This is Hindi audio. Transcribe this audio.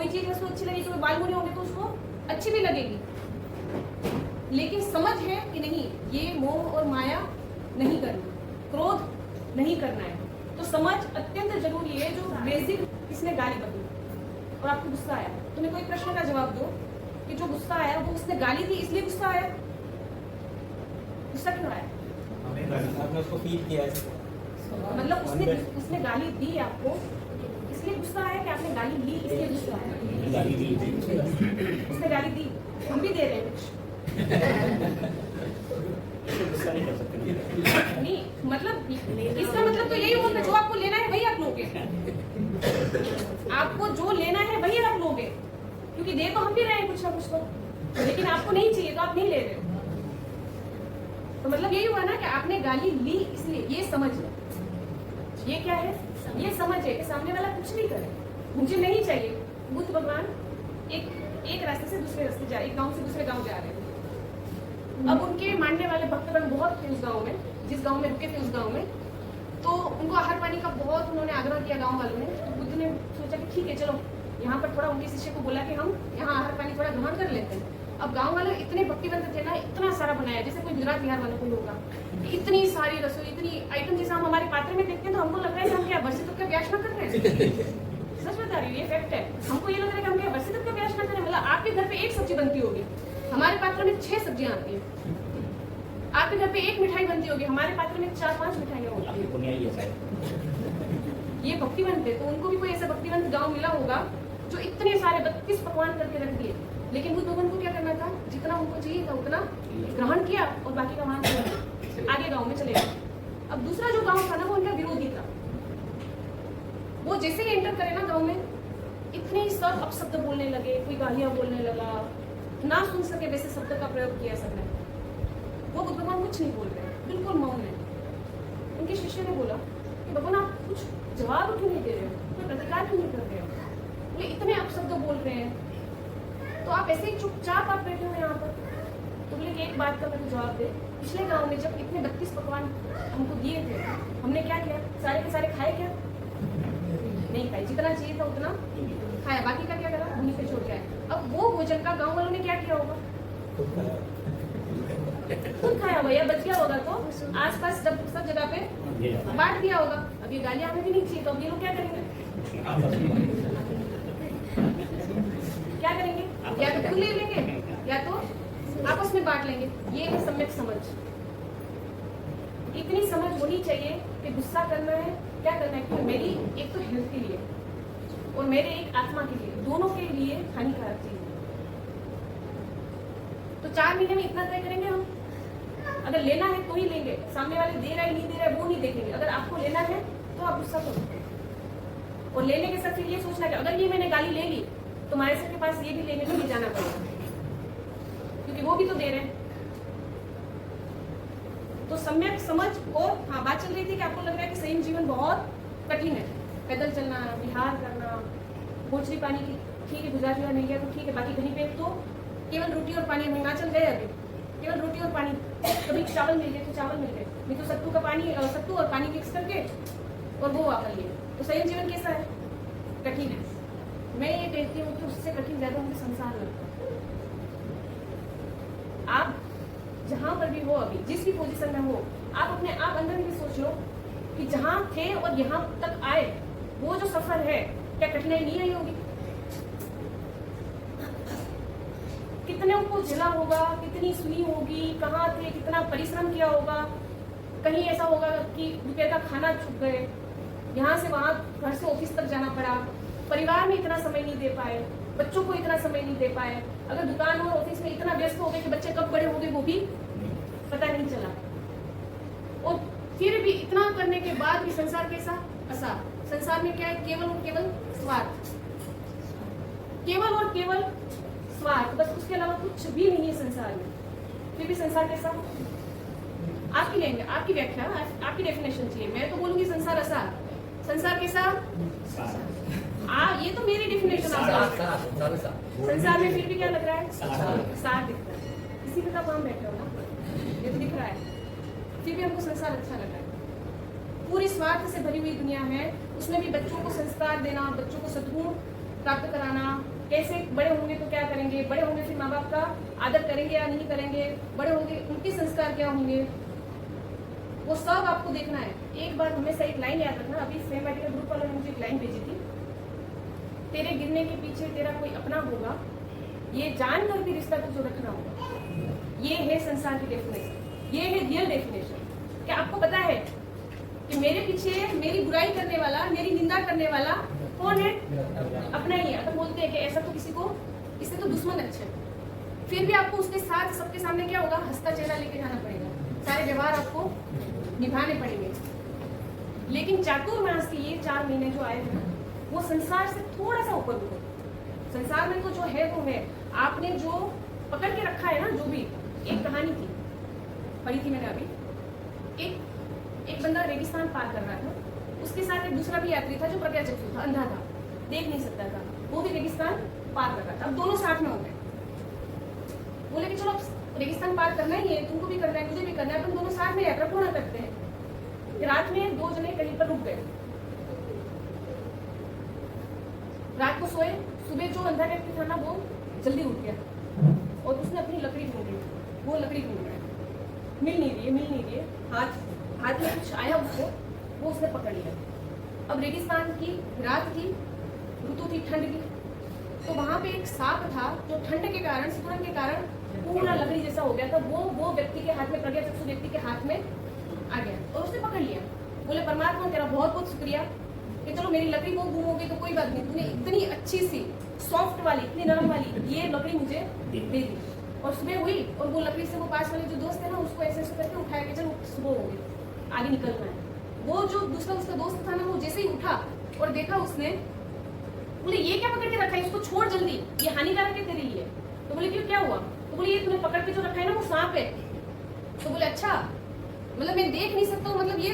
कोई चीज उसको अच्छी लगेगी, कोई बाल बुरे होंगे तो उसको अच्छी भी लगेगी, लेकिन समझ है कि नहीं ये मोह और माया नहीं करना, क्रोध नहीं करना है। तो समझ अत्यंत जरूरी है। जो बेसिक, किसने गाली बकी और आपको गुस्सा आया, तुम्हें कोई प्रश्न का जवाब दो कि जो गुस्सा आया वो उसने गाली दी इसलिए गुस्सा आया, गुस्सा क्यों आया? आपने उसको फील किया है, मतलब उसने गाली दी आपको इसलिए गुस्सा आया कि आपने गाली ली इसलिए गुस्सा आया? गाली दी, उसने गाली दी, हम भी दे रहे हैं गुस्सा नहीं कर सकते। नहीं, मतलब इसका मतलब तो यही हुआ कि जो आपको लेना है वही आप लोगे, आपको जो लेना है वही आप लोगे, क्योंकि दे तो हम भी रहे हैं कुछ ना कुछ तो, लेकिन आपको नहीं चाहिए तो आप नहीं ले रहे हो। तो मतलब यही हुआ ना कि आपने गाली ली इसलिए, ये समझ लो। ये क्या है? ये समझ है कि सामने वाला कुछ नहीं करे, मुझे नहीं चाहिए। बुद्ध भगवान एक रास्ते से दूसरे रास्ते जा रहे, एक गांव से दूसरे गांव जा रहे हैं। अब उनके मानने वाले भक्तगण बहुत थे उस गांव में, जिस गांव में रुके थे उस गांव में, तो उनको आहार पानी का बहुत उन्होंने आग्रह किया गांव वालों ने। तो बुद्ध ने सोचा कि ठीक है चलो यहाँ पर थोड़ा, उनके शिष्य को बोला कि हम यहाँ आहार पानी थोड़ा ग्रहण कर लेते हैं। अब गांव वाले इतने भक्तिवंत थे ना, इतना सारा बनाया, जैसे कोई गुजरात बिहार वाला कोई होगा, इतनी सारी रसोई, इतनी आइटम, जैसे हम हमारे पात्र में देखते हैं तो हमको लग रहा है कि हम क्या वर्षित का ब्यास न कर रहे हैं। सच बता रही हूँ, ये फैक्ट है। हमको ये लग रहा है कि हम क्या वर्षित का ब्यास न करें। मतलब आपके घर पे एक सब्जी बनती होगी, हमारे पात्र में 6 सब्जियां आती है। आपके घर पे एक मिठाई बनती होगी, हमारे पात्र में 4-5 मिठाइयाँ होती है। ये भक्तिवंत है, तो उनको भी कोई ऐसा भक्तिवंत गांव मिला होगा जो इतने सारे 32 पकवान करके रख दिए। लेकिन बुद्ध भगवान को क्या करना था? जितना उनको चाहिए था उतना ग्रहण किया और बाकी का वहां आगे गांव में चले गए। अब दूसरा जो गांव था ना, वो उनका विरोधी था। वो जैसे ही एंटर करे ना गांव में, इतने सब अपशब्द बोलने लगे, कोई गालियां बोलने लगा, ना सुन सके वैसे शब्द का प्रयोग किया सबने। वो बुद्ध भगवान कुछ नहीं बोल रहे, बिल्कुल मौन है। उनके शिष्य ने बोला कि भगवान आप कुछ जवाब क्यों नहीं दे रहे हो, कोई प्रतिकार क्यों नहीं कर रहे हो? बोले इतने अपशब्द बोल रहे हैं तो आप ऐसे ही चुपचाप आप बैठे हो यहाँ पर। तो बोले कि एक बात का मैं जवाब दे, पिछले गांव में जब इतने 32 पकवान हमको दिए थे, हमने क्या किया? सारे के सारे खाए क्या? नहीं खाए, जितना चाहिए था उतना खाया, बाकी का क्या करा? वहीं पे छोड़ के आए। अब वो भोजन का गांव वालों ने क्या किया होगा? खुद खाया होगा या बच गया होगा तो आसपास सब जगह पे बांट दिया होगा। अब ये गालियां हमें भी नहीं चाहिए, तो अब ये लोग क्या करेंगे? क्या करेंगे? या तो खुद ले लेंगे या तो आपस में बांट लेंगे। ये है सम्यक समझ। इतनी समझ होनी चाहिए कि गुस्सा करना है, क्या करना है कि मेरी एक तो हेल्थ के लिए और मेरे एक आत्मा के लिए, दोनों के लिए हानिकारक चीज है। तो 4 महीने में इतना तय करेंगे हम। अगर लेना है तो ही लेंगे, सामने वाले दे रहा है नहीं दे रहा है वो नहीं देखेंगे। अगर आपको लेना है तो आप गुस्सा करो, और लेने के साथ फिर ये सोचना कि अगर ये मैंने गाली ले ली तो हमारे सबके पास ये भी लेने के लिए जाना पड़ेगा, क्योंकि वो भी तो दे रहे हैं। तो सम्यक समझ। और हाँ, बात चल रही थी कि आपको लग रहा है कि संयम जीवन बहुत कठिन है, पैदल चलना, विहार करना, भोजली पानी की ठीक है, गुजरात में नहीं गया तो ठीक है, बाकी कहीं पे तो केवल रोटी और पानी। हम हिमाचल गए अभी, केवल रोटी और पानी, कभी चावल मिल गए तो चावल मिल गए, नहीं तो सत्तू का पानी, सत्तू और पानी मिक्स करके और वो वापर लिए। तो संयम जीवन कैसा है? कठिन है। मैं ये कहती हूँ कि उससे कठिन ज्यादा मुझे संसार लगता है। आप जहां पर भी हो, अभी जिस भी पोजीशन में हो, आप अपने आप अंदर भी सोच लो कि जहां थे और यहाँ तक आए, वो जो सफर है, क्या कठिनाई नहीं आई होगी? कितने को झेला होगा, कितनी सुनी होगी, कहाँ थे, कितना परिश्रम किया होगा। कहीं ऐसा होगा कि दोपहर का खाना छूट गए, यहाँ से वहां, घर से ऑफिस तक जाना पड़ा, परिवार में इतना समय नहीं दे पाए, बच्चों को इतना समय नहीं दे पाए। अगर दुकान और ऑफिस में इतना व्यस्त हो गए कि बच्चे कब बड़े हो गए वो भी पता नहीं चला। और फिर भी इतना करने के बाद भी संसार कैसा? असार। संसार में क्या है? केवल और केवल स्वार्थ, केवल और केवल स्वार्थ, बस। उसके अलावा कुछ भी नहीं है संसार में। फिर भी संसार कैसा? आपकी लेंगे, आपकी व्याख्या, आपकी डेफिनेशन चाहिए। मैं तो बोलूंगी संसार असार। संसार कैसा? ये तो मेरी डेफिनेशन है। संसार में फिर भी क्या लग रहा है? सार दिखता है। इसी पे तो हम बैठे हो ना, ये तो दिख रहा है। फिर भी हमको संसार अच्छा लग रहा है। पूरी स्वार्थ से भरी हुई दुनिया है, उसमें भी बच्चों को संस्कार देना, बच्चों को सद्गुण प्राप्त कराना, कैसे बड़े होंगे तो क्या करेंगे, बड़े होंगे फिर माँ बाप का आदर करेंगे या नहीं करेंगे, बड़े होंगे उनके संस्कार क्या होंगे, वो सब आपको देखना है। एक बार हमेशा एक लाइन याद रखना, अभी सिनेमैटिक ग्रुप वालों ने मुझे एक लाइन भेजी थी, तेरे गिरने के पीछे तेरा कोई अपना होगा, ये जानकर भी रिश्ता तुझे रखना होगा। ये है संसार की डेफिनेशन, ये है रियल डेफिनेशन। क्या आपको पता है कि मेरे पीछे मेरी बुराई करने वाला, मेरी निंदा करने वाला कौन है? अपना ही है। तो बोलते हैं कि ऐसा तो किसी को, इससे तो दुश्मन अच्छे, फिर भी आपको उसके साथ सबके सामने क्या होगा, हंसता चेहरा लेके जाना पड़ेगा, सारे व्यवहार आपको निभाने पड़ेंगे। लेकिन चातुर्मास के ये 4 महीने जो आए थे ना, वो संसार से थोड़ा सा ऊपर उठो। संसार में तो जो है वो है, आपने जो पकड़ के रखा है ना, जो भी। एक कहानी थी, पढ़ी थी मैंने अभी। एक बंदा रेगिस्तान पार कर रहा था, उसके साथ एक दूसरा भी यात्री था जो प्रज्ञाचक्षु था, अंधा था, देख नहीं सकता था, वो भी रेगिस्तान पार कर रहा था। अब दोनों साथ में हो गए, बोले कि चलो रेगिस्तान पार करना ही है, तुमको भी करना है, मुझे भी करना है, अपन दोनों साथ में यात्रा पूर्ण करते हैं। रात में 2 जने कहीं पर रुक गए, रात को सोए, सुबह जो अंधा व्यक्ति था ना वो जल्दी उठ गया और उसने अपनी लकड़ी ढूंढी, वो लकड़ी ढूंढ रहा है, मिल नहीं रही है, हाथ में कुछ आया उसको, वो उसने पकड़ लिया। अब रेगिस्तान की रात की ऋतु थी, ठंड की, तो वहां पे एक सांप था जो ठंड के कारण, सुगंध के कारण पूरा लकड़ी जैसा हो गया था, वो व्यक्ति के हाथ में, प्रज्ञाचक्षु व्यक्ति के हाथ में आ गया और उसने पकड़ लिया। बोले परमात्मा तेरा बहुत बहुत शुक्रिया कि चलो मेरी लकड़ी वो गुम हो गई तो कोई बात नहीं, तूने इतनी अच्छी सी सॉफ्ट वाली, इतनी नरम वाली ये लकड़ी मुझे दे दी। और सुबह हुई और वो लकड़ी से वो पास वाले जो दोस्त थे ना, उसको ऐसे करके उठाया कि चलो सुबह हो गई, आगे निकलना है। वो जो दूसरा उसका दोस्त था ना, वो जैसे ही उठा और देखा उसने, बोले ये क्या पकड़ के रखा है, इसको छोड़ जल्दी, ये हानिकारक है तेरे लिए। तो बोले क्यों, क्या हुआ? तो बोले ये तूने पकड़ के जो रखा है ना वो सांप है। तो बोले अच्छा, मतलब मैं देख नहीं सकता हूँ, मतलब ये